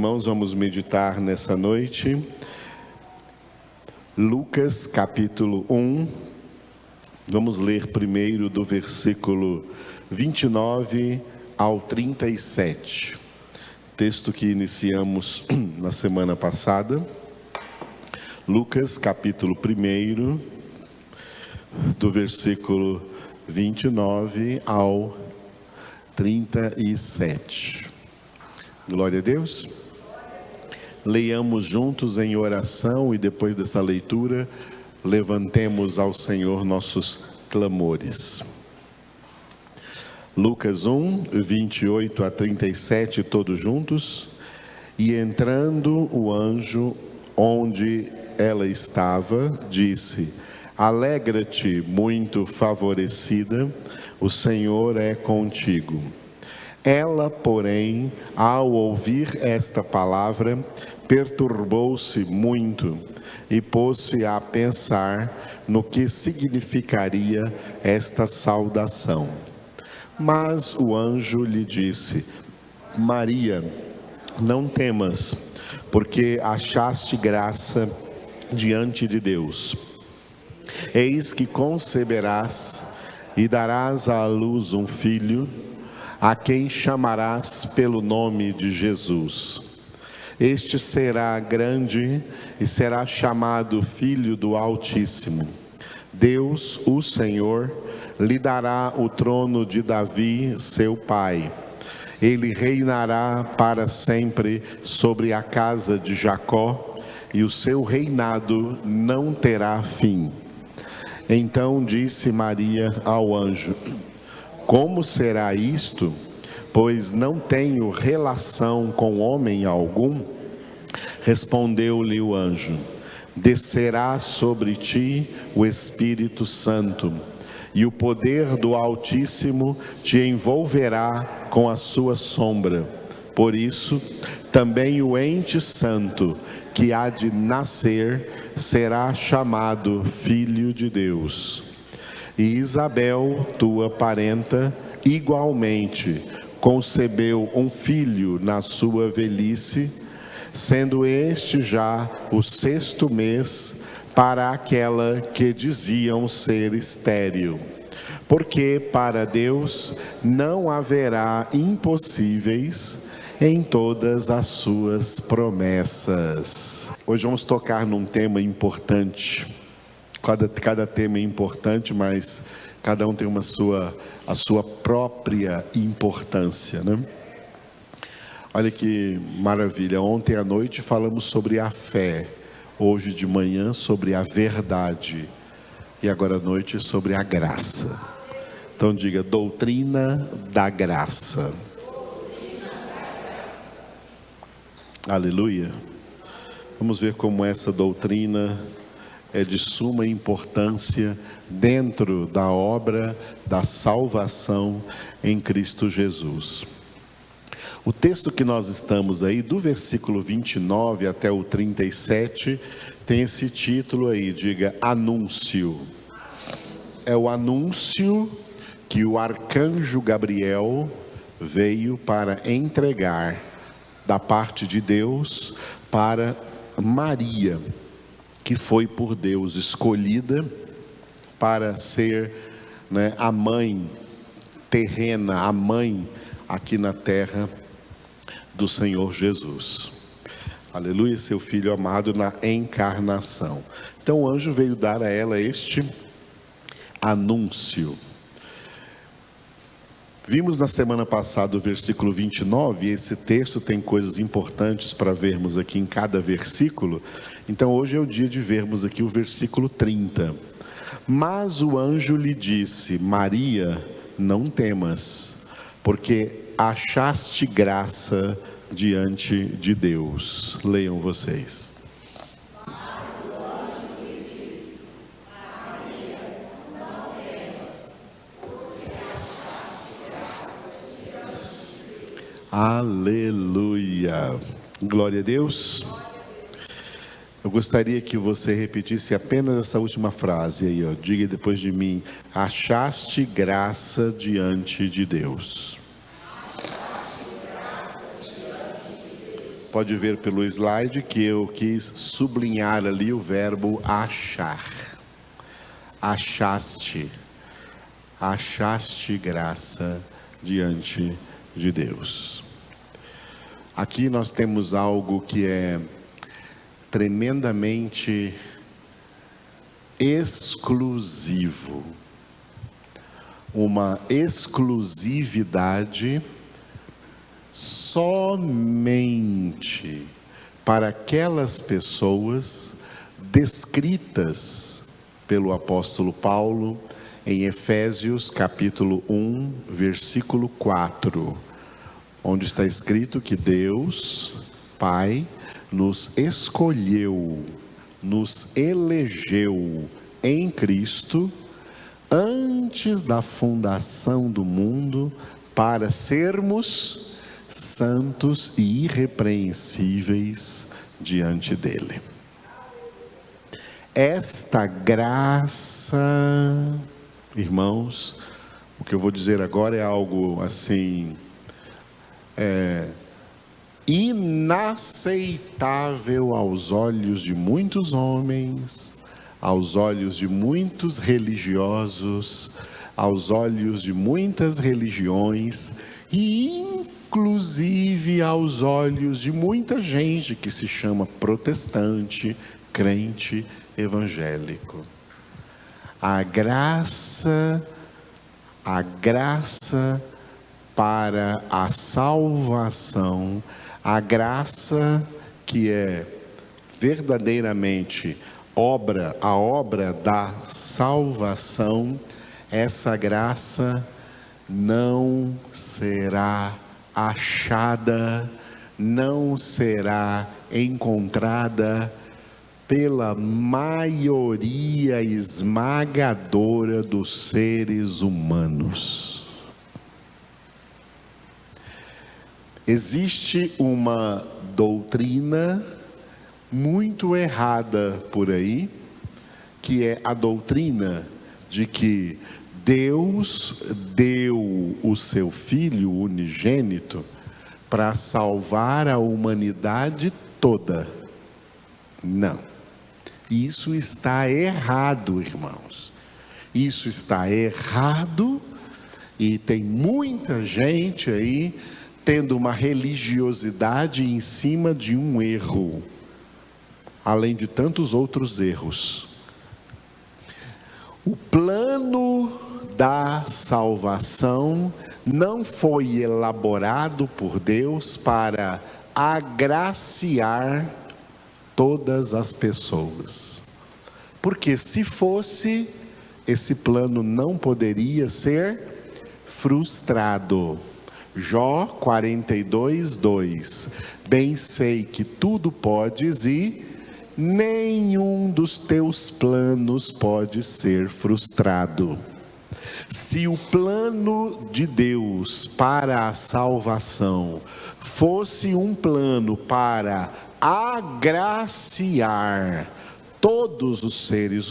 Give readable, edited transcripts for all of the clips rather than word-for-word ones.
irmãos, vamos meditar nessa noite Lucas capítulo 1. Vamos ler primeiro do versículo 29 ao 37. Texto que iniciamos na semana passada. Lucas capítulo 1, do versículo 29 ao 37. Glória a Deus. Leiamos juntos em oração e depois dessa leitura, levantemos ao Senhor nossos clamores. Lucas 1, 28 a 37, todos juntos. E entrando o anjo onde ela estava, disse: Alegra-te, muito favorecida, o Senhor é contigo. Ela, porém, ao ouvir esta palavra, perturbou-se muito e pôs-se a pensar no que significaria esta saudação. Mas o anjo lhe disse: Maria, não temas, porque achaste graça diante de Deus. Eis que conceberás e darás à luz um filho, a quem chamarás pelo nome de Jesus. Este será grande e será chamado Filho do Altíssimo. Deus, o Senhor, lhe dará o trono de Davi, seu pai. Ele reinará para sempre sobre a casa de Jacó, e o seu reinado não terá fim. Então disse Maria ao anjo: Como será isto? Pois não tenho relação com homem algum. Respondeu-lhe o anjo: Descerá sobre ti o Espírito Santo, e o poder do Altíssimo te envolverá com a sua sombra. Por isso, também o ente santo que há de nascer será chamado Filho de Deus. E Isabel, tua parenta, igualmente concebeu um filho na sua velhice, sendo este já o 6º mês para aquela que diziam ser estéril. Porque para Deus não haverá impossíveis em todas as suas promessas. Hoje vamos tocar num tema importante. Cada tema é importante, mas cada um tem a sua própria importância, né? Olha que maravilha, ontem à noite falamos sobre a fé, hoje de manhã sobre a verdade, e agora à noite sobre a graça. Então diga: doutrina da graça. Aleluia. Vamos ver como essa doutrina é de suma importância dentro da obra da salvação em Cristo Jesus. O texto que nós estamos aí, do versículo 29 até o 37, tem esse título aí, diga: anúncio. É o anúncio que o arcanjo Gabriel veio para entregar da parte de Deus para Maria, que foi por Deus escolhida para ser, a mãe terrena, a mãe aqui na terra do Senhor Jesus. Aleluia, seu Filho amado na encarnação. Então o anjo veio dar a ela este anúncio. Vimos na semana passada o versículo 29, e esse texto tem coisas importantes para vermos aqui em cada versículo. Então hoje é o dia de vermos aqui o versículo 30. Mas o anjo lhe disse: Maria, não temas, porque achaste graça diante de Deus. Leiam vocês. Aleluia, glória a Deus. Eu gostaria que você repetisse apenas essa última frase aí, ó. Diga depois de mim: achaste graça diante de Deus. pode ver pelo slide que eu quis sublinhar ali o verbo achar. Achaste graça diante de Deus. Aqui nós temos algo que é tremendamente exclusivo, uma exclusividade somente para aquelas pessoas descritas pelo apóstolo Paulo em Efésios capítulo 1, versículo 4, onde está escrito que Deus, Pai, nos escolheu, nos elegeu em Cristo, antes da fundação do mundo, para sermos santos e irrepreensíveis diante dele. Esta graça, irmãos, o que eu vou dizer agora é algo assim, inaceitável aos olhos de muitos homens, aos olhos de muitos religiosos, aos olhos de muitas religiões e inclusive aos olhos de muita gente que se chama protestante, crente, evangélico. A graça para a salvação, a graça que é verdadeiramente a obra da salvação, essa graça não será achada, não será encontrada pela maioria esmagadora dos seres humanos. Existe uma doutrina muito errada por aí, que é a doutrina de que Deus deu o seu Filho unigênito para salvar a humanidade toda. Não, isso está errado, irmãos. Isso está errado e tem muita gente aí tendo uma religiosidade em cima de um erro, além de tantos outros erros. O plano da salvação não foi elaborado por Deus para agraciar todas as pessoas, porque se fosse, esse plano não poderia ser frustrado. Jó 42, 2: bem sei que tudo podes e nenhum dos teus planos pode ser frustrado. Se o plano de Deus para a salvação fosse um plano para agraciar todos os seres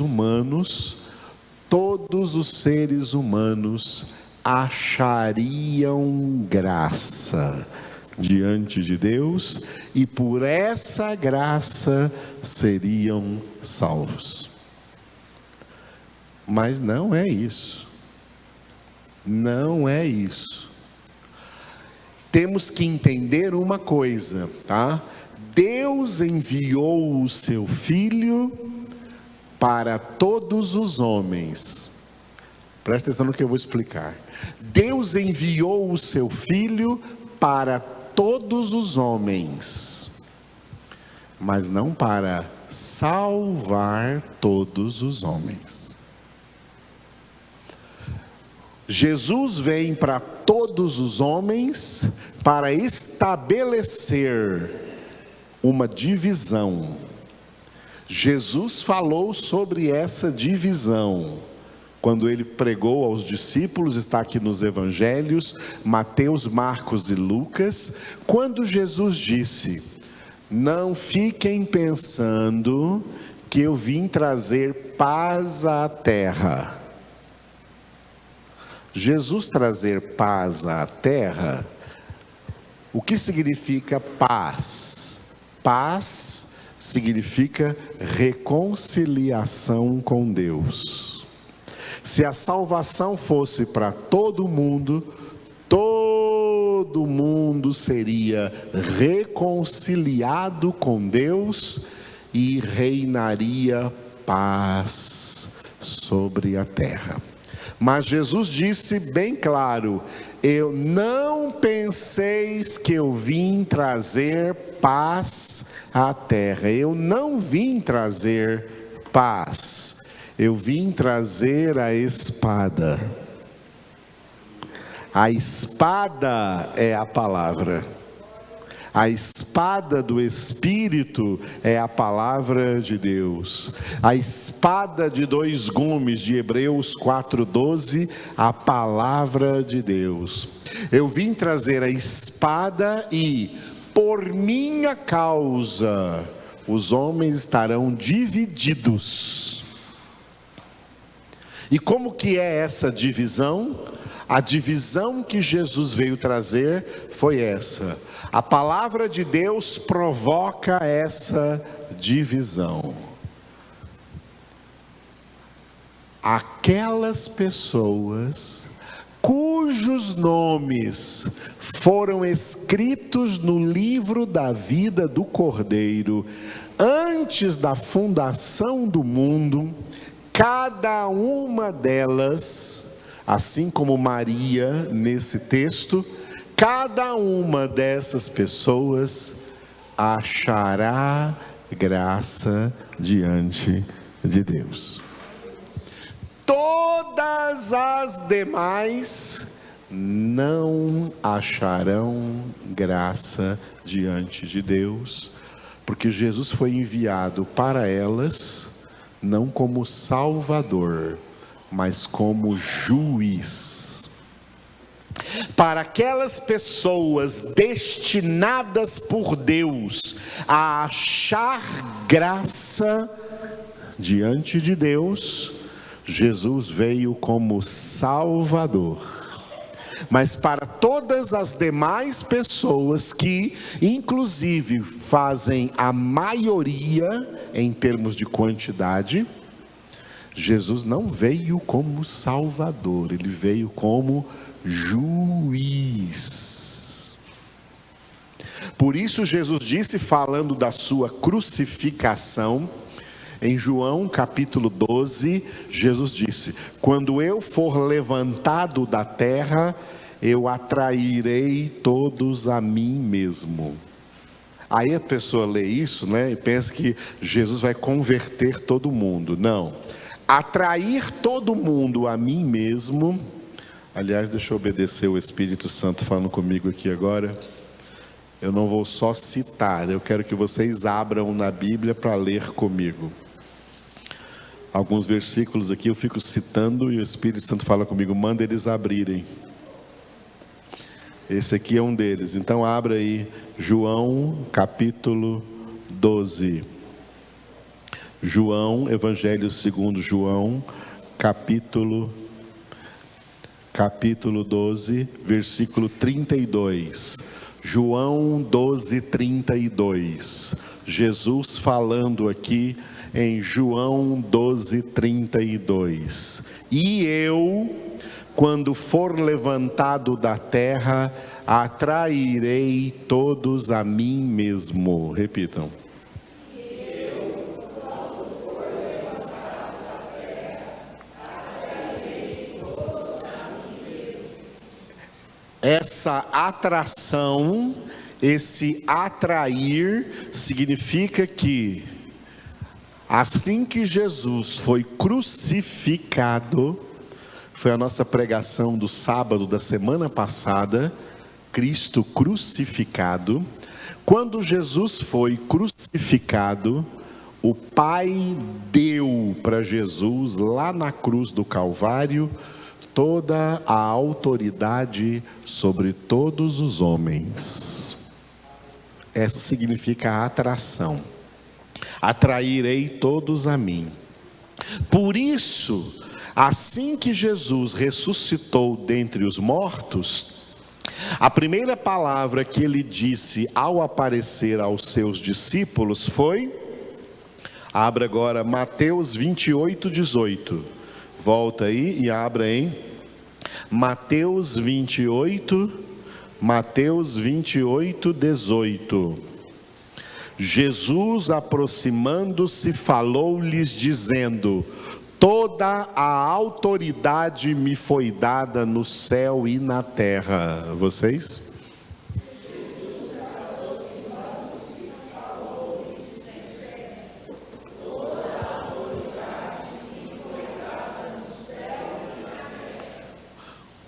humanos achariam graça diante de Deus e por essa graça seriam salvos. Mas não é isso. Não é isso. Temos que entender uma coisa, tá? Deus enviou o seu Filho para todos os homens. Presta atenção no que eu vou explicar. Deus enviou o seu Filho para todos os homens, mas não para salvar todos os homens. Jesus vem para todos os homens para estabelecer uma divisão. Jesus falou sobre essa divisão quando ele pregou aos discípulos, está aqui nos evangelhos, Mateus, Marcos e Lucas, quando Jesus disse: não fiquem pensando que eu vim trazer paz à terra. Jesus trazer paz à terra, o que significa paz? Paz significa reconciliação com Deus. Se a salvação fosse para todo mundo seria reconciliado com Deus e reinaria paz sobre a terra. Mas Jesus disse bem claro: eu não penseis que eu vim trazer paz à terra. Eu não vim trazer paz. Eu vim trazer a espada. A espada é a palavra. A espada do Espírito é a palavra de Deus. A espada de dois gumes de Hebreus 4:12, a palavra de Deus. Eu vim trazer a espada e, por minha causa, os homens estarão divididos. E como que é essa divisão? A divisão que Jesus veio trazer foi essa. A palavra de Deus provoca essa divisão. Aquelas pessoas cujos nomes foram escritos no livro da vida do Cordeiro antes da fundação do mundo, cada uma delas, assim como Maria nesse texto, cada uma dessas pessoas achará graça diante de Deus. Todas as demais não acharão graça diante de Deus, porque Jesus foi enviado para elas não como Salvador, mas como juiz. Para aquelas pessoas destinadas por Deus a achar graça diante de Deus, Jesus veio como Salvador. Mas para todas as demais pessoas que, inclusive, fazem a maioria em termos de quantidade, Jesus não veio como Salvador, ele veio como juiz. Por isso Jesus disse, falando da sua crucificação, em João capítulo 12, Jesus disse: quando eu for levantado da terra, eu atrairei todos a mim mesmo. Aí a pessoa lê isso, né, e pensa que Jesus vai converter todo mundo. Não. Atrair todo mundo a mim mesmo. Aliás, deixa eu obedecer o Espírito Santo falando comigo aqui agora. Eu não vou só citar, eu quero que vocês abram na Bíblia para ler comigo. Alguns versículos aqui eu fico citando e o Espírito Santo fala comigo: manda eles abrirem. Esse aqui é um deles. Então abra aí João capítulo 12. João, Evangelho segundo João, capítulo 12, versículo 32. João 12, 32. Jesus falando aqui em João 12, 32. E eu, quando for levantado da terra, atrairei todos a mim mesmo. Repitam. Essa atração, esse atrair, significa que, assim que Jesus foi crucificado, foi a nossa pregação do sábado da semana passada, Cristo crucificado. Quando Jesus foi crucificado, o Pai deu para Jesus, lá na cruz do Calvário, toda a autoridade sobre todos os homens. Essa significa a atração. Atrairei todos a mim. Por isso, assim que Jesus ressuscitou dentre os mortos, A primeira palavra que ele disse ao aparecer aos seus discípulos foi, abra agora Mateus 28:18. Volta aí e abra em Mateus 28:18. Jesus, aproximando-se, falou-lhes dizendo: toda a autoridade me foi dada no céu e na terra. Vocês?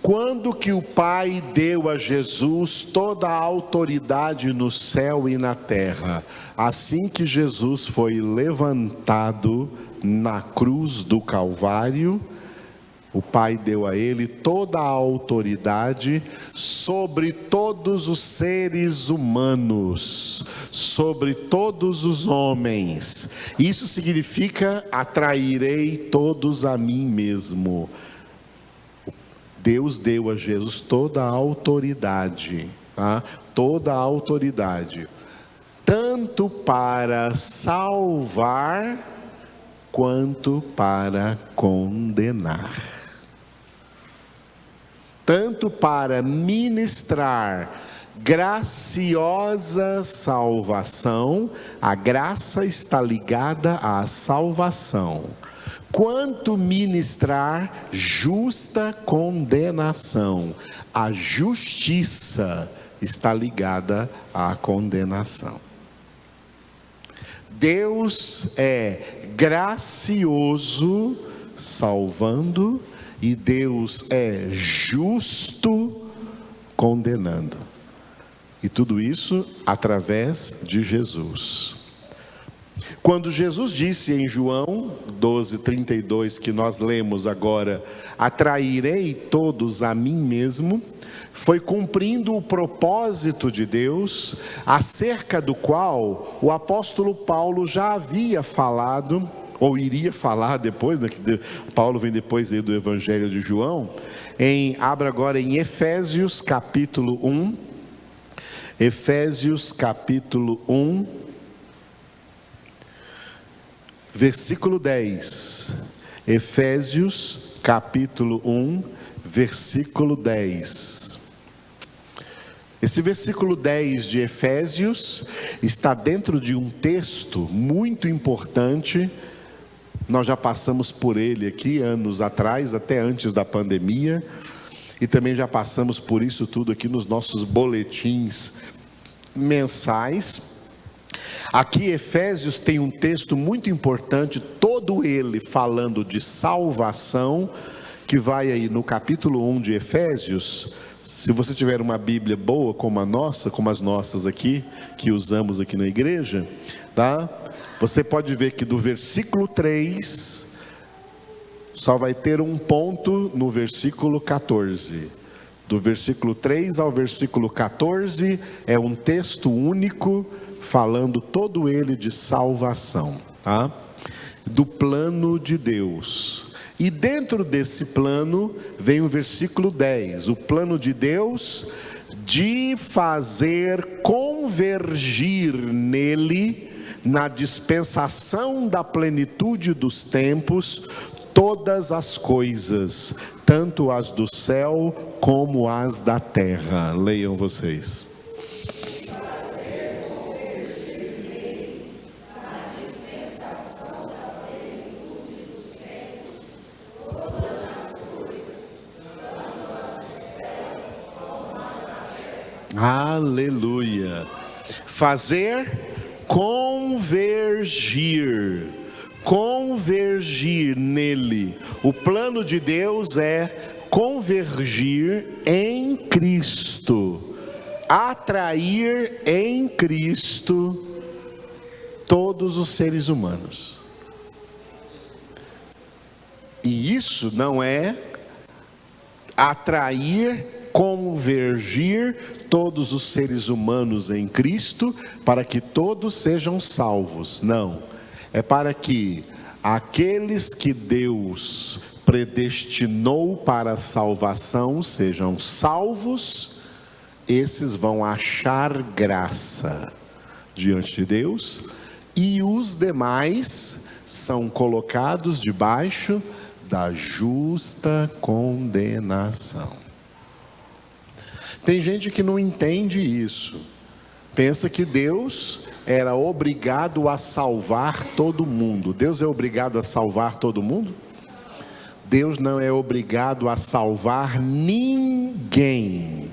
Quando que o Pai deu a Jesus toda a autoridade no céu e na terra? Assim que Jesus foi levantado na cruz do Calvário, o Pai deu a ele toda a autoridade sobre todos os seres humanos, sobre todos os homens. Isso significa: atrairei todos a mim mesmo. Deus deu a Jesus toda a autoridade, tá? Toda a autoridade, tanto para salvar, quanto para condenar. Tanto para ministrar graciosa salvação, a graça está ligada à salvação, quanto ministrar justa condenação, a justiça está ligada à condenação. Deus é gracioso salvando e Deus é justo condenando. E tudo isso através de Jesus. Quando Jesus disse em João 12:32, que nós lemos agora: atrairei todos a mim mesmo, foi cumprindo o propósito de Deus, acerca do qual o apóstolo Paulo já havia falado, ou iria falar depois, né, que Paulo vem depois aí do Evangelho de João. Abra agora em Efésios capítulo 1, Efésios capítulo 1, versículo 10. Efésios capítulo 1, versículo 10. Esse versículo 10 de Efésios está dentro de um texto muito importante. Nós já passamos por ele aqui anos atrás, até antes da pandemia, e também já passamos por isso tudo aqui nos nossos boletins mensais. Aqui Efésios tem um texto muito importante, todo ele falando de salvação, que vai aí no capítulo 1 de Efésios. Se você tiver uma Bíblia boa como a nossa, como as nossas aqui, que usamos aqui na igreja, tá? Você pode ver que do versículo 3, só vai ter um ponto no versículo 14. Do versículo 3 ao versículo 14, é um texto único, falando todo ele de salvação, tá? Do plano de Deus. E dentro desse plano vem o versículo 10, o plano de Deus de fazer convergir nele, na dispensação da plenitude dos tempos, todas as coisas, tanto as do céu como as da terra. Leiam vocês. Aleluia. Fazer convergir nele. O plano de Deus é convergir em Cristo, atrair em Cristo todos os seres humanos. E isso não é atrair, convergir todos os seres humanos em Cristo para que todos sejam salvos. Não, é para que aqueles que Deus predestinou para a salvação sejam salvos esses vão achar graça diante de Deus, e os demais são colocados debaixo da justa condenação. Tem gente que não entende isso, pensa que Deus era obrigado a salvar todo mundo. Deus é obrigado a salvar todo mundo? Deus não é obrigado a salvar ninguém.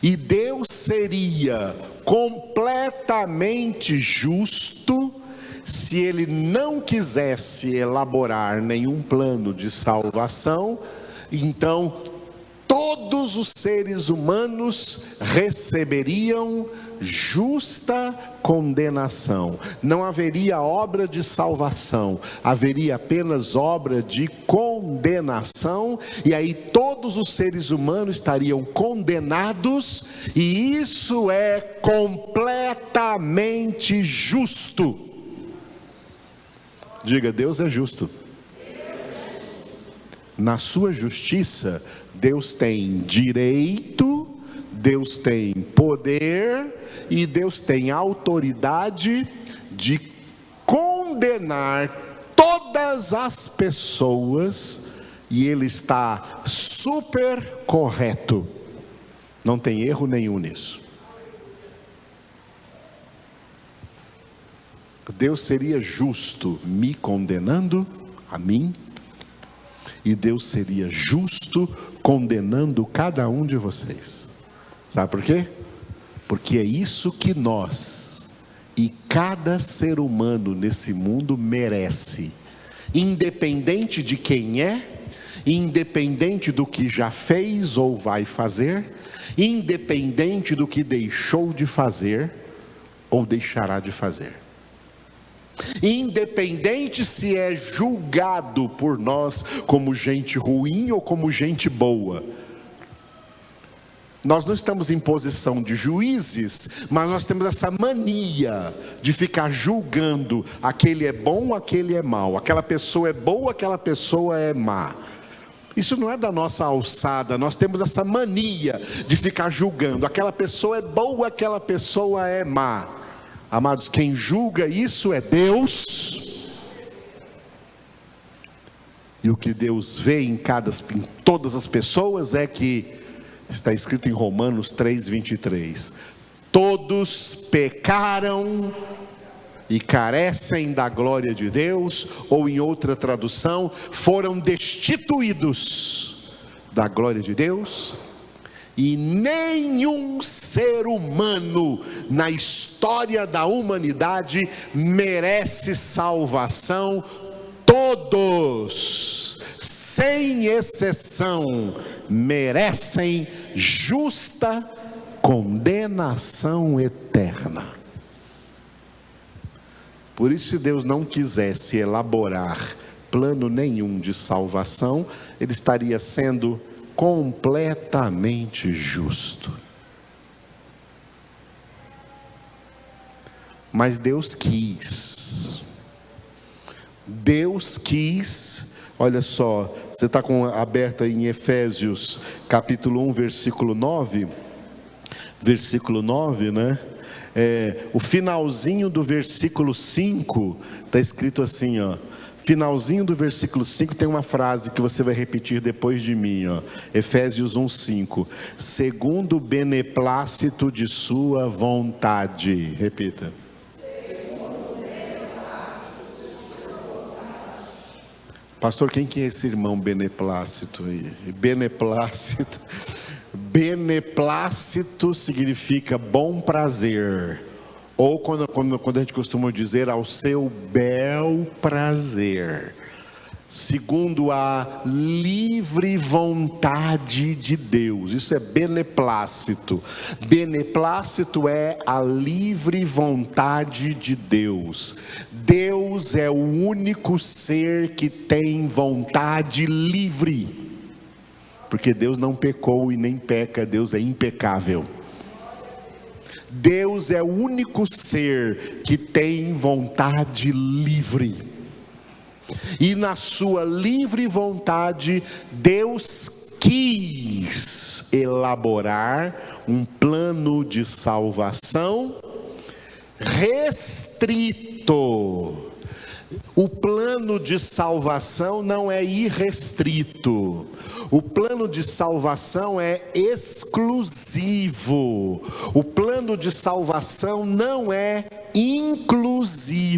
E Deus seria completamente justo se Ele não quisesse elaborar nenhum plano de salvação. Então todos os seres humanos receberiam justa condenação. Não haveria obra de salvação, haveria apenas obra de condenação, e aí todos os seres humanos estariam condenados, e isso é completamente justo. Diga, Deus é justo. Na sua justiça, Deus tem direito, Deus tem poder e Deus tem autoridade de condenar todas as pessoas, e Ele está super correto, não tem erro nenhum nisso. Deus seria justo me condenando a mim, e Deus seria justo condenando cada um de vocês. Sabe por quê? Porque é isso que nós e cada ser humano nesse mundo merece, independente de quem é, independente do que já fez ou vai fazer, independente do que deixou de fazer ou deixará de fazer, independente se é julgado por nós como gente ruim ou como gente boa. Nós não estamos em posição de juízes, mas nós temos essa mania de ficar julgando: aquele é bom, aquele é mau, aquela pessoa é boa, aquela pessoa é má. Isso não é da nossa alçada. Nós temos essa mania de ficar julgando: aquela pessoa é boa, aquela pessoa é má. Amados, quem julga isso é Deus. E o que Deus vê em todas as pessoas é que está escrito em Romanos 3:23: todos pecaram e carecem da glória de Deus, ou em outra tradução, foram destituídos da glória de Deus, e nenhum ser humano na história da humanidade merece salvação. Todos, sem exceção, merecem justa condenação eterna. Por isso, se Deus não quisesse elaborar plano nenhum de salvação, Ele estaria sendo completamente justo. Mas Deus quis. Olha só, você está aberta em Efésios capítulo 1, versículo 9, né? O finalzinho do versículo 5, está escrito assim, ó. Finalzinho do versículo 5 tem uma frase que você vai repetir depois de mim, ó. Efésios 1:5: segundo o beneplácito de sua vontade. Repita. Pastor, quem que é esse irmão beneplácito aí? Beneplácito significa bom prazer, ou quando a gente costuma dizer, ao seu bel prazer, segundo a livre vontade de Deus. Isso é beneplácito. Beneplácito é a livre vontade de Deus. Deus é o único ser que tem vontade livre, porque Deus não pecou e nem peca, Deus é impecável. Deus é o único ser que tem vontade livre, e na sua livre vontade, Deus quis elaborar um plano de salvação restrito. O plano de salvação não é irrestrito. O plano de salvação é exclusivo. O plano de salvação não é inclusivo.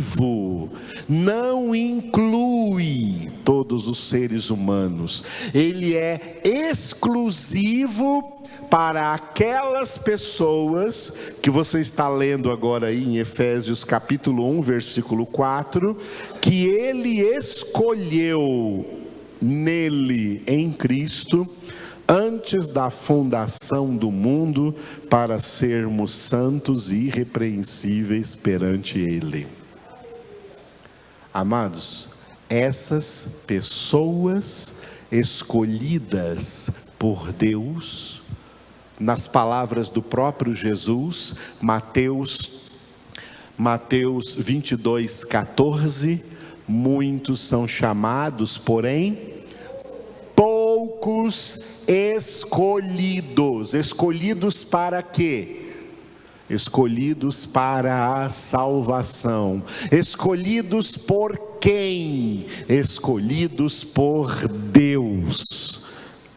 Não inclui todos os seres humanos. Ele é exclusivo para aquelas pessoas que você está lendo agora aí em Efésios capítulo 1, versículo 4, que ele escolheu nele, em Cristo, antes da fundação do mundo, para sermos santos e irrepreensíveis perante ele. Amados, essas pessoas escolhidas por Deus, nas palavras do próprio Jesus, Mateus 22, 14, muitos são chamados, porém poucos escolhidos. Escolhidos para quê? Escolhidos para a salvação. Escolhidos por quem? Escolhidos por Deus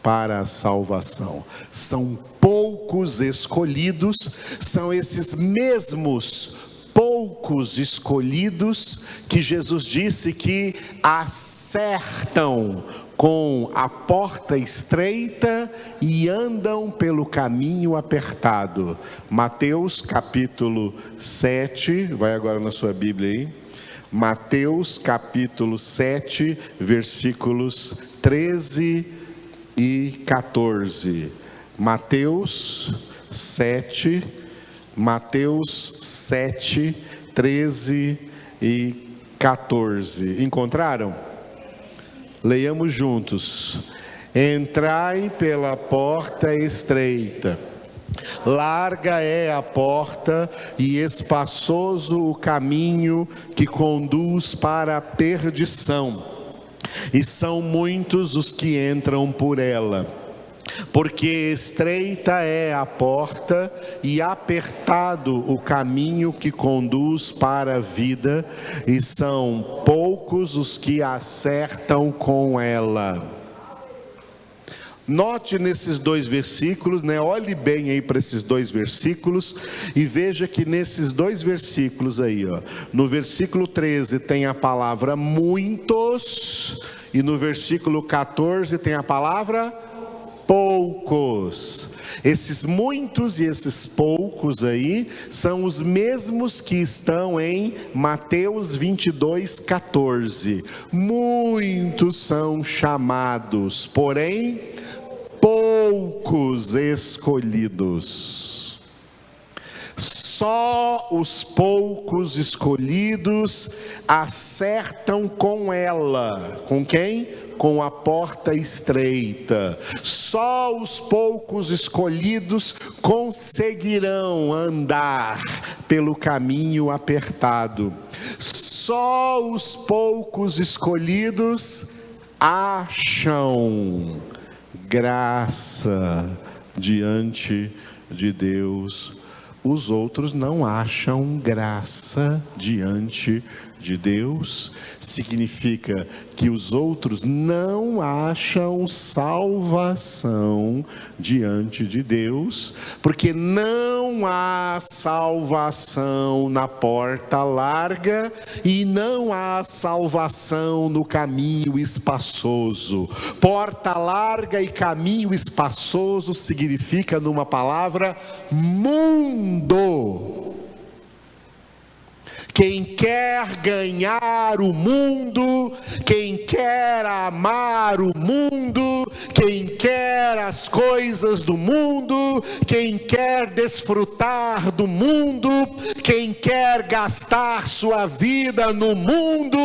para a salvação. São poucos escolhidos, são esses mesmos poucos escolhidos que Jesus disse que acertam com a porta estreita e andam pelo caminho apertado. Mateus capítulo 7, vai agora na sua Bíblia aí. Mateus capítulo 7, versículos 13 e 14. Mateus 7, 13 e 14. Encontraram? Leiamos juntos. Entrai pela porta estreita. Larga é a porta e espaçoso o caminho que conduz para a perdição, e são muitos os que entram por ela. Porque estreita é a porta e apertado o caminho que conduz para a vida, e são poucos os que acertam com ela. Note nesses dois versículos, olhe bem aí para esses dois versículos e veja que nesses dois versículos aí, no versículo 13 tem a palavra muitos, e no versículo 14 tem a palavra poucos. Esses muitos e esses poucos aí são os mesmos que estão em Mateus 22, 14. Muitos são chamados, porém poucos escolhidos. Só os poucos escolhidos acertam com ela. Com quem? Com a porta estreita. Só os poucos escolhidos conseguirão andar pelo caminho apertado. Só os poucos escolhidos acham graça diante de Deus. Os outros não acham graça diante de Deus. Significa que os outros não acham salvação diante de Deus, porque não há salvação na porta larga e não há salvação no caminho espaçoso. Porta larga e caminho espaçoso significa, numa palavra, mundo. Quem quer ganhar o mundo, quem quer amar o mundo, quem quer as coisas do mundo, quem quer desfrutar do mundo, quem quer gastar sua vida no mundo,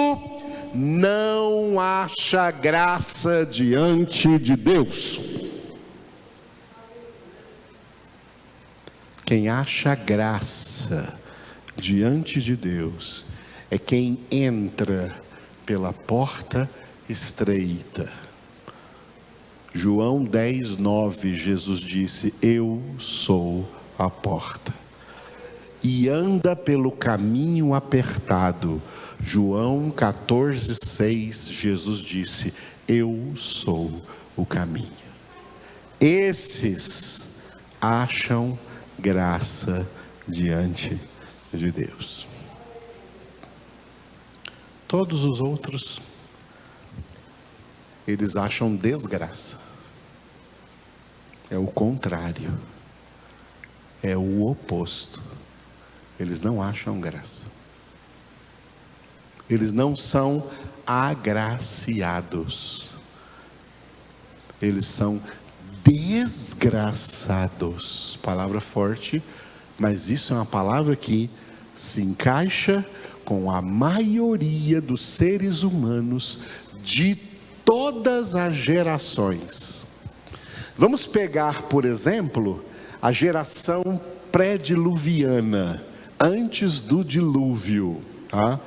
não acha graça diante de Deus. Quem acha graça diante de Deus é quem entra pela porta estreita. João 10, 9, Jesus disse: eu sou a porta. E anda pelo caminho apertado. João 14, 6, Jesus disse: eu sou o caminho. Esses acham graça diante de Deus. Todos os outros, eles acham desgraça. É o contrário. É o oposto. Eles não acham graça. Eles não são agraciados. Eles são desgraçados. Palavra forte, mas isso é uma palavra que se encaixa com a maioria dos seres humanos de todas as gerações. Vamos pegar, por exemplo, a geração pré-diluviana, antes do dilúvio, tá?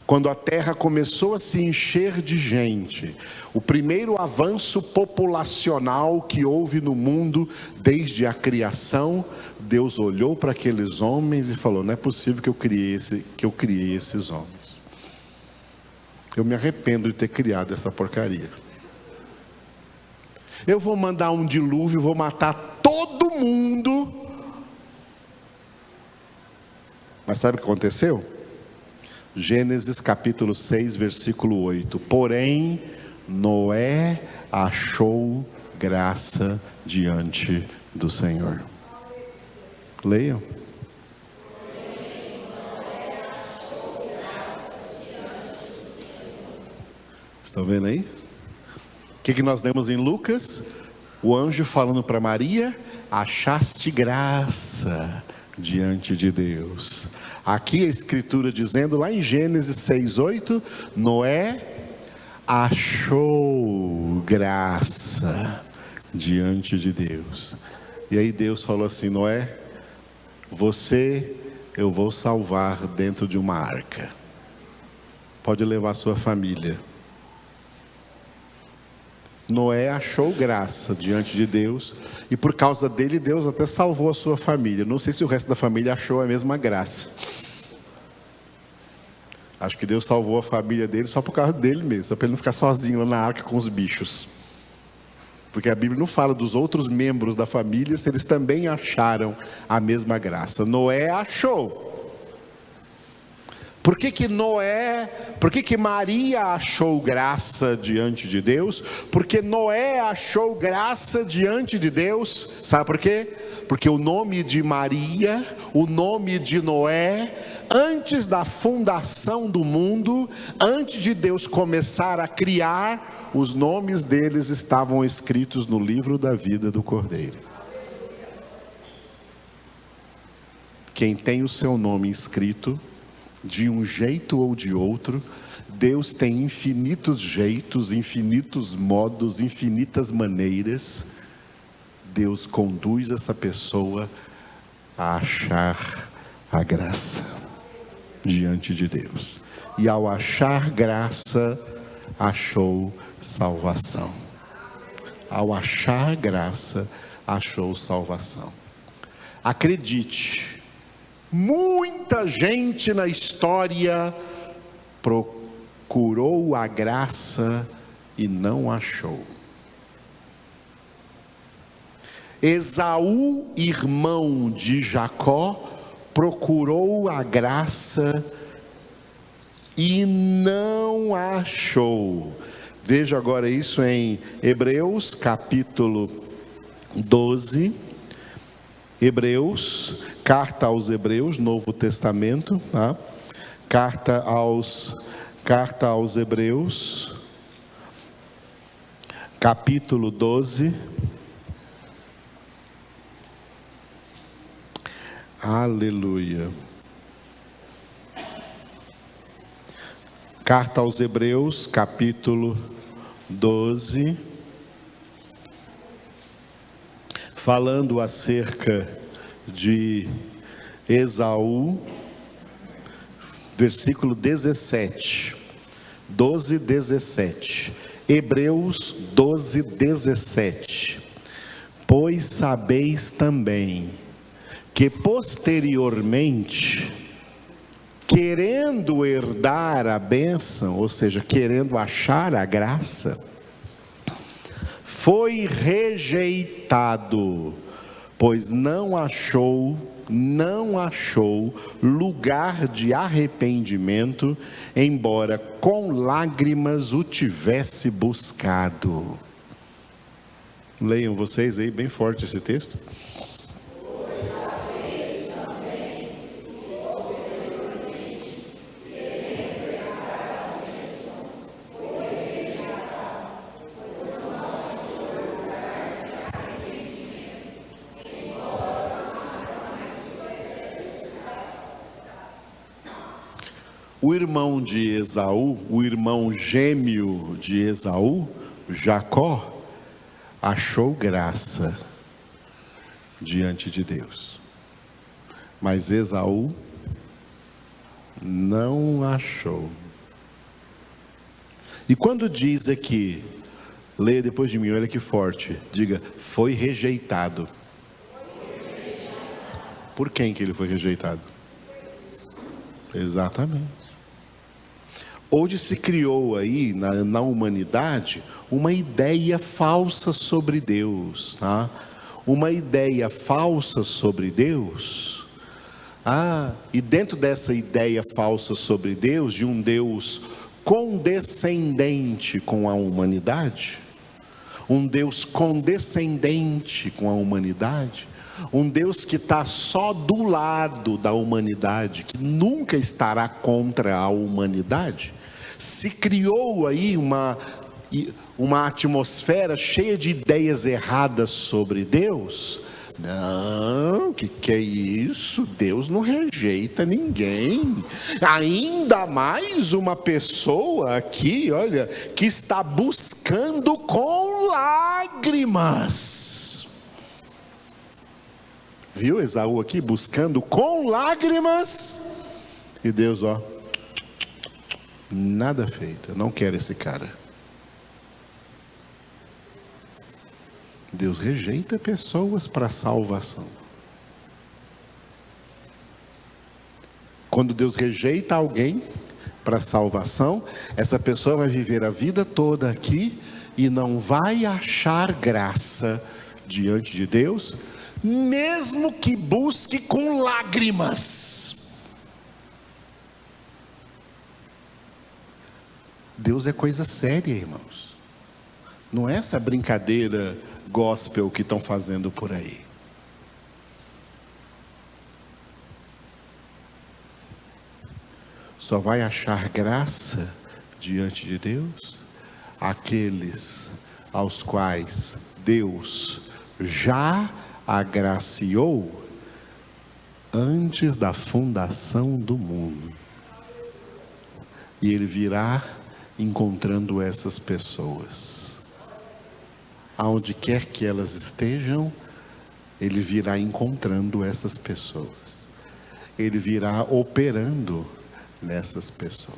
Quando a terra começou a se encher de gente, o primeiro avanço populacional que houve no mundo desde a criação, Deus olhou para aqueles homens e falou: não é possível que eu criei esses homens. Eu me arrependo de ter criado essa porcaria. Eu vou mandar um dilúvio, vou matar todo mundo. Mas sabe o que aconteceu? Gênesis capítulo 6, versículo 8. Porém, Noé achou graça diante do Senhor. Leiam. Estão vendo aí? O que nós lemos em Lucas? O anjo falando para Maria: achaste graça diante de Deus. Aqui a escritura dizendo lá em Gênesis 6:8, Noé achou graça diante de Deus. E aí Deus falou assim: Noé, você eu vou salvar dentro de uma arca. Pode levar sua família. Noé achou graça diante de Deus, e por causa dele Deus até salvou a sua família. Não sei se o resto da família achou a mesma graça. Acho que Deus salvou a família dele só por causa dele mesmo, só para ele não ficar sozinho lá na arca com os bichos. Porque a Bíblia não fala dos outros membros da família se eles também acharam a mesma graça. Noé achou. Por que Maria achou graça diante de Deus? Porque Noé achou graça diante de Deus. Sabe por quê? Porque o nome de Maria, o nome de Noé, antes da fundação do mundo, antes de Deus começar a criar, os nomes deles estavam escritos no livro da vida do Cordeiro. Quem tem o seu nome escrito, de um jeito ou de outro, Deus tem infinitos jeitos, infinitos modos, infinitas maneiras. Deus conduz essa pessoa a achar a graça diante de Deus. E ao achar graça, achou salvação. Ao achar graça, achou salvação. Acredite, muita gente na história procurou a graça e não achou. Esaú, irmão de Jacó, procurou a graça e não achou. Veja agora isso em Hebreus capítulo 12. Hebreus, carta aos Hebreus, Novo Testamento, tá? Carta aos Hebreus, capítulo 12. Aleluia. Carta aos Hebreus, capítulo 12. Falando acerca de Esaú, versículo 17, 12, 17. Hebreus 12, 17. Pois sabeis também que posteriormente, querendo herdar a bênção, ou seja, querendo achar a graça, foi rejeitado, pois não achou lugar de arrependimento, embora com lágrimas o tivesse buscado. Leiam vocês aí bem forte esse texto. O irmão de Esaú, o irmão gêmeo de Esaú, Jacó, achou graça diante de Deus, mas Esaú não achou. E quando diz aqui, leia depois de mim, olha que forte, diga, foi rejeitado. Por quem que ele foi rejeitado? Exatamente. Hoje se criou aí na humanidade uma ideia falsa sobre Deus, tá? Uma ideia falsa sobre Deus. E dentro dessa ideia falsa sobre Deus, de um Deus condescendente com a humanidade, um Deus condescendente com a humanidade, um Deus que está só do lado da humanidade, que nunca estará contra a humanidade, se criou aí uma atmosfera cheia de ideias erradas sobre Deus. Não, que é isso? Deus não rejeita ninguém, ainda mais uma pessoa aqui, olha, que está buscando com lágrimas. Viu Esaú aqui buscando com lágrimas, e Deus, nada feito, eu não quero esse cara. Deus rejeita pessoas para salvação. Quando Deus rejeita alguém para salvação, essa pessoa vai viver a vida toda aqui e não vai achar graça diante de Deus, mesmo que busque com lágrimas. Deus é coisa séria, irmãos. Não é essa brincadeira gospel que estão fazendo por aí. Só vai achar graça diante de Deus aqueles aos quais Deus já agraciou antes da fundação do mundo. E Ele virá encontrando essas pessoas. Aonde quer que elas estejam, Ele virá encontrando essas pessoas. Ele virá operando nessas pessoas.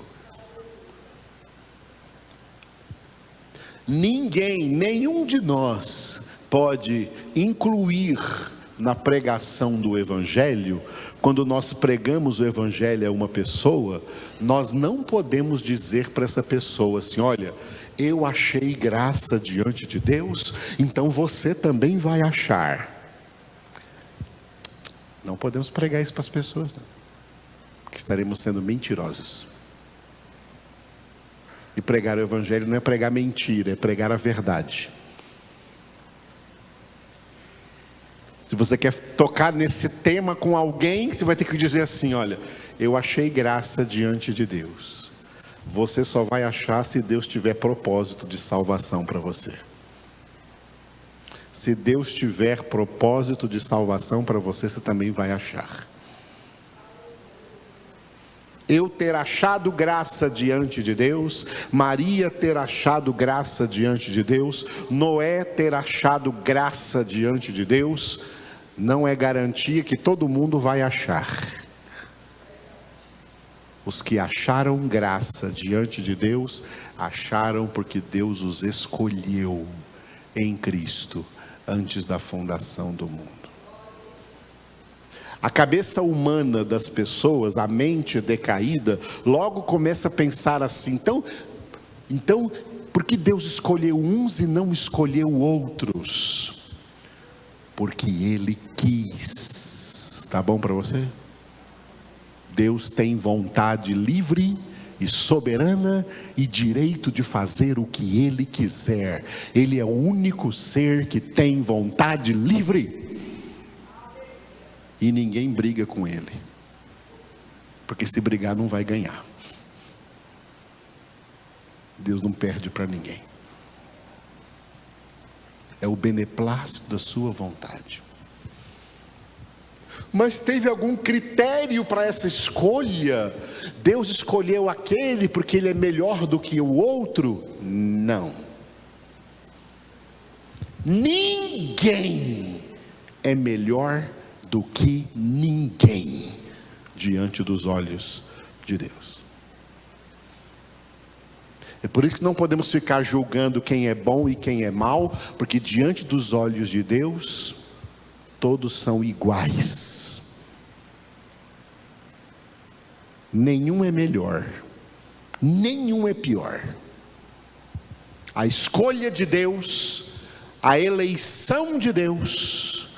Nenhum de nós pode incluir na pregação do Evangelho, quando nós pregamos o Evangelho a uma pessoa, nós não podemos dizer para essa pessoa assim, olha, eu achei graça diante de Deus, então você também vai achar. Não podemos pregar isso para as pessoas, não, porque estaremos sendo mentirosos. E pregar o Evangelho não é pregar mentira, é pregar a verdade. Se você quer tocar nesse tema com alguém, você vai ter que dizer assim, olha, eu achei graça diante de Deus. Você só vai achar se Deus tiver propósito de salvação para você. Se Deus tiver propósito de salvação para você, você também vai achar. Eu ter achado graça diante de Deus, Maria ter achado graça diante de Deus, Noé ter achado graça diante de Deus, não é garantia que todo mundo vai achar. Os que acharam graça diante de Deus, acharam porque Deus os escolheu em Cristo antes da fundação do mundo. A cabeça humana das pessoas, a mente decaída, logo começa a pensar assim: então, por que Deus escolheu uns e não escolheu outros? Porque Ele quis. Tá bom para você? Deus tem vontade livre e soberana e direito de fazer o que Ele quiser. Ele é o único ser que tem vontade livre. E ninguém briga com Ele, porque se brigar não vai ganhar. Deus não perde para ninguém. É o beneplácito da sua vontade. Mas teve algum critério para essa escolha? Deus escolheu aquele porque ele é melhor do que o outro? Não. Ninguém é melhor do que ninguém diante dos olhos de Deus. É por isso que não podemos ficar julgando quem é bom e quem é mau, porque diante dos olhos de Deus, todos são iguais. Nenhum é melhor, nenhum é pior. A escolha de Deus, a eleição de Deus,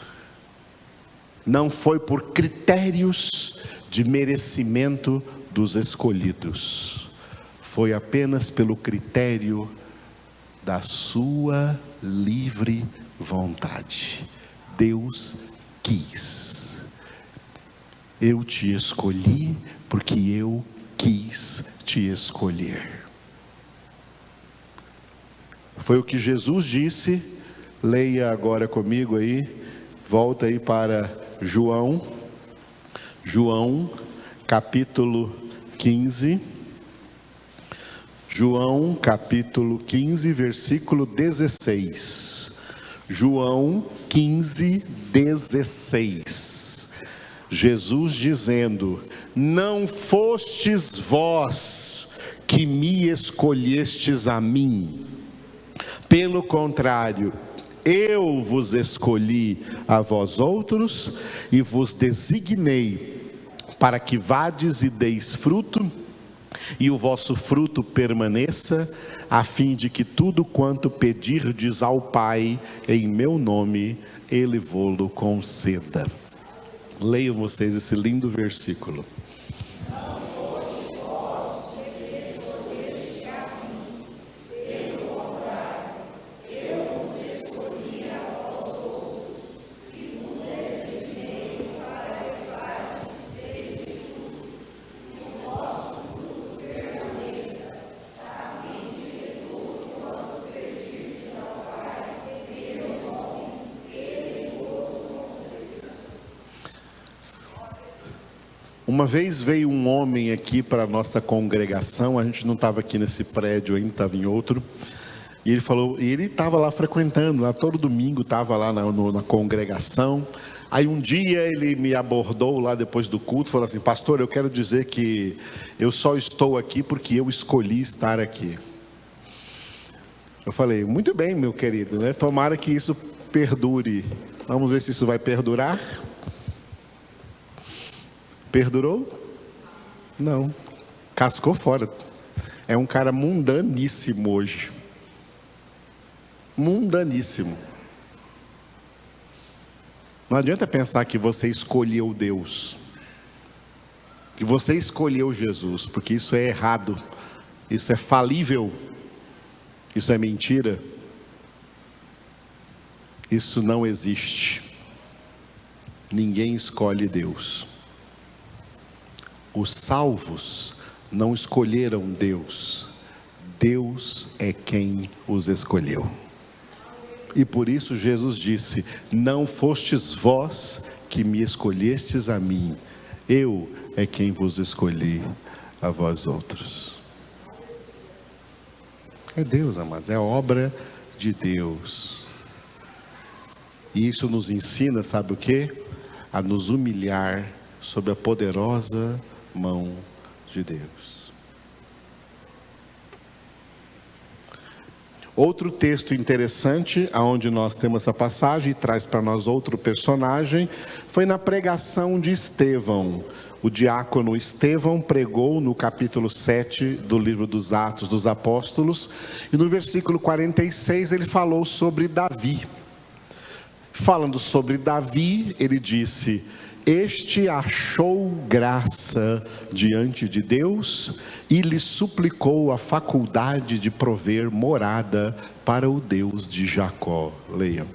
não foi por critérios de merecimento dos escolhidos, foi apenas pelo critério da sua livre vontade. Deus quis. Eu te escolhi porque eu quis te escolher. Foi o que Jesus disse. Leia agora comigo aí. Volta aí para João capítulo 15. João capítulo 15, versículo 16. João 15, 16. Jesus dizendo: não fostes vós que me escolhestes a mim, pelo contrário, eu vos escolhi a vós outros e vos designei para que vades e deis fruto, e o vosso fruto permaneça, a fim de que tudo quanto pedirdes ao Pai em meu nome, Ele vô-lo conceda. Leiam vocês esse lindo versículo. Uma vez veio um homem aqui para a nossa congregação, a gente não estava aqui nesse prédio ainda, estava em outro, e ele falou, e ele estava lá frequentando, lá todo domingo estava lá na congregação. Aí um dia ele me abordou lá depois do culto, falou assim: pastor, eu quero dizer que eu só estou aqui porque eu escolhi estar aqui. Eu falei: muito bem, meu querido, né? Tomara que isso perdure. Vamos ver se isso vai perdurar. Perdurou? Não. Cascou fora. É um cara mundaníssimo hoje. Mundaníssimo. Não adianta pensar que você escolheu Deus, que você escolheu Jesus, porque isso é errado, isso é falível, isso é mentira. Isso não existe. Ninguém escolhe Deus. Os salvos não escolheram Deus. Deus é quem os escolheu. E por isso Jesus disse: não fostes vós que me escolhestes a mim, eu é quem vos escolhi a vós outros. É Deus, amados, é obra de Deus. E isso nos ensina, sabe o quê? A nos humilhar sob a poderosa mão de Deus. Outro texto interessante, onde nós temos essa passagem e traz para nós outro personagem, foi na pregação de Estevão. O diácono Estevão pregou no capítulo 7 do livro dos Atos dos Apóstolos, e no versículo 46 ele falou sobre Davi. Falando sobre Davi, ele disse: este achou graça diante de Deus e lhe suplicou a faculdade de prover morada para o Deus de Jacó. Leiam.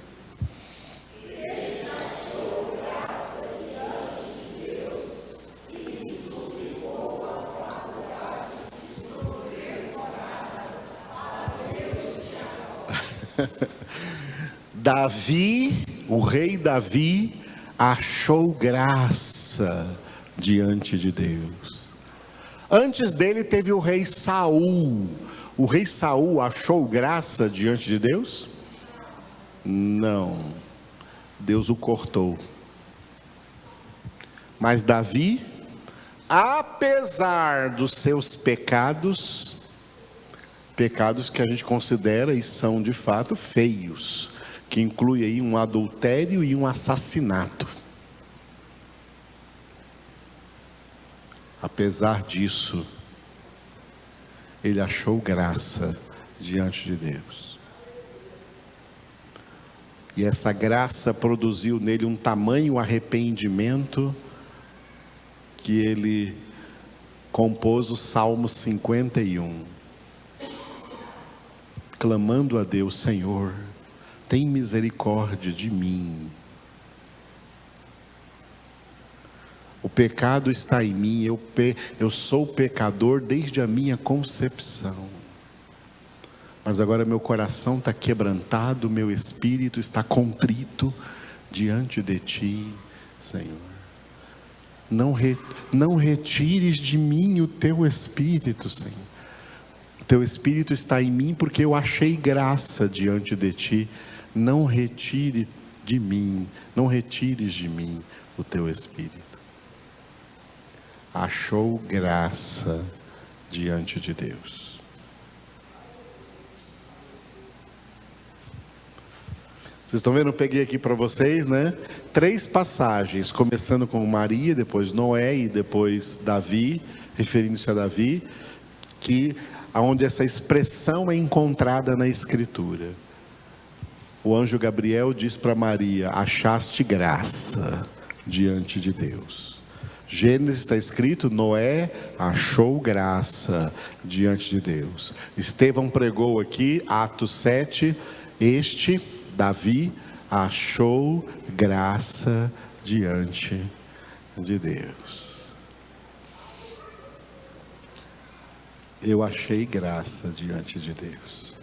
Davi, o rei Davi, achou graça diante de Deus. Antes dele teve o rei Saul. O rei Saul achou graça diante de Deus? Não. Deus o cortou. Mas Davi, apesar dos seus pecados que a gente considera e são de fato feios, que inclui aí um adultério e um assassinato. Apesar disso, ele achou graça diante de Deus. E essa graça produziu nele um tamanho arrependimento que ele compôs o Salmo 51, clamando a Deus: Senhor, tem misericórdia de mim. O pecado está em mim, eu sou pecador desde a minha concepção. Mas agora meu coração está quebrantado, meu espírito está contrito diante de Ti, Senhor. Não retires de mim o Teu Espírito, Senhor. O Teu Espírito está em mim porque eu achei graça diante de Ti. Não retires de mim o Teu Espírito. Achou graça diante de Deus. Vocês estão vendo? Eu peguei aqui para vocês, né? 3 passagens, começando com Maria, depois Noé e depois Davi, referindo-se a Davi, onde essa expressão é encontrada na Escritura. O anjo Gabriel diz para Maria: achaste graça diante de Deus. Gênesis está escrito: Noé achou graça diante de Deus. Estevão pregou aqui, Atos 7, Davi, achou graça diante de Deus. Eu achei graça diante de Deus.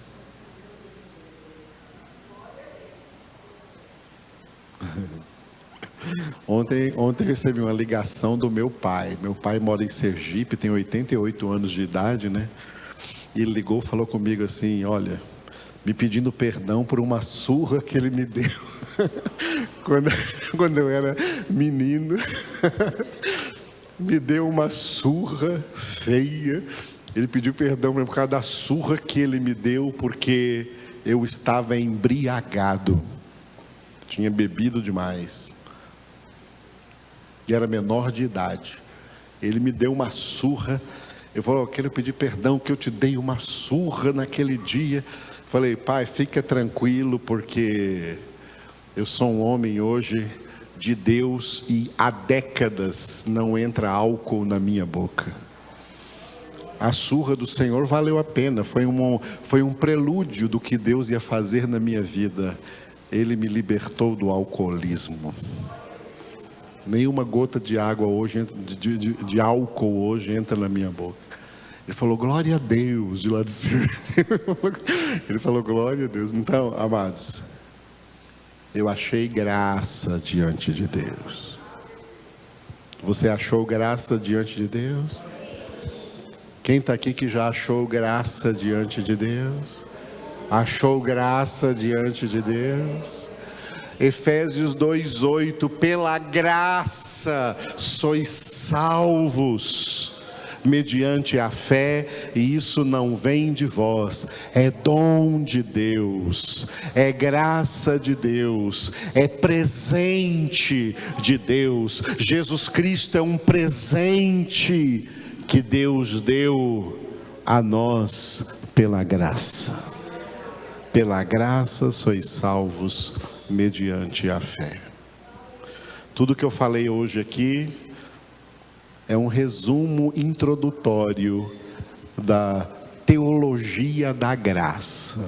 Ontem eu recebi uma ligação do meu pai. Meu pai mora em Sergipe, tem 88 anos de idade, né? E ele ligou, falou comigo assim: olha, me pedindo perdão por uma surra que ele me deu quando eu era menino. Me deu uma surra feia. Ele pediu perdão por causa da surra que ele me deu, porque eu estava embriagado, tinha bebido demais e era menor de idade. Ele me deu uma surra. Eu falei: eu quero pedir perdão que eu te dei uma surra naquele dia. Falei: pai, fica tranquilo, porque eu sou um homem hoje de Deus e há décadas não entra álcool na minha boca. A surra do Senhor valeu a pena, foi um prelúdio do que Deus ia fazer na minha vida. Ele me libertou do alcoolismo. Nenhuma gota de água hoje, de álcool hoje entra na minha boca. Ele falou: glória a Deus, de lá de cima. Ele falou: glória a Deus. Então, amados, eu achei graça diante de Deus. Você achou graça diante de Deus? Quem está aqui que já achou graça diante de Deus? Achou graça diante de Deus? Efésios 2:8: pela graça sois salvos, mediante a fé, e isso não vem de vós, é dom de Deus, é graça de Deus, é presente de Deus. Jesus Cristo é um presente que Deus deu a nós pela graça. Pela graça sois salvos mediante a fé. Tudo que eu falei hoje aqui é um resumo introdutório da teologia da graça.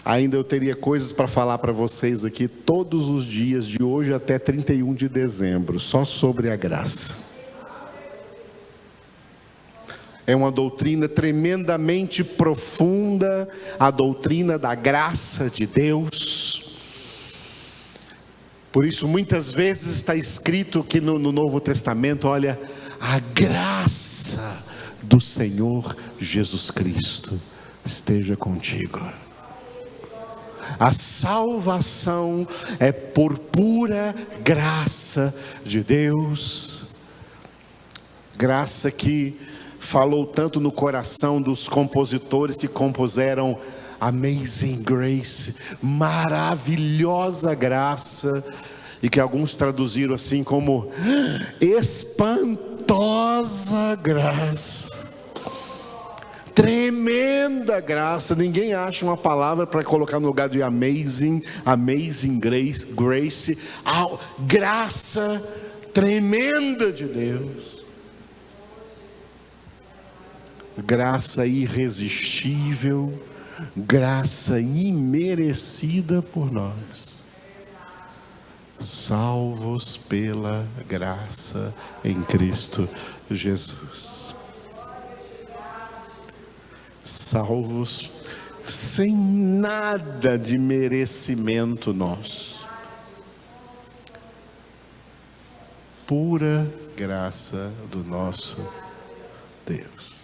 Ainda eu teria coisas para falar para vocês aqui todos os dias, de hoje até 31 de dezembro, só sobre a graça. É uma doutrina tremendamente profunda, a doutrina da graça de Deus. Por isso muitas vezes está escrito que no Novo Testamento, olha, a graça do Senhor Jesus Cristo esteja contigo. A salvação é por pura graça de Deus, graça que falou tanto no coração dos compositores que compuseram Amazing Grace, maravilhosa graça, e que alguns traduziram assim como espantosa graça, tremenda graça. Ninguém acha uma palavra para colocar no lugar de amazing grace, a graça tremenda de Deus, graça irresistível, graça imerecida por nós, salvos pela graça em Cristo Jesus, salvos sem nada de merecimento nosso, pura graça do nosso Deus.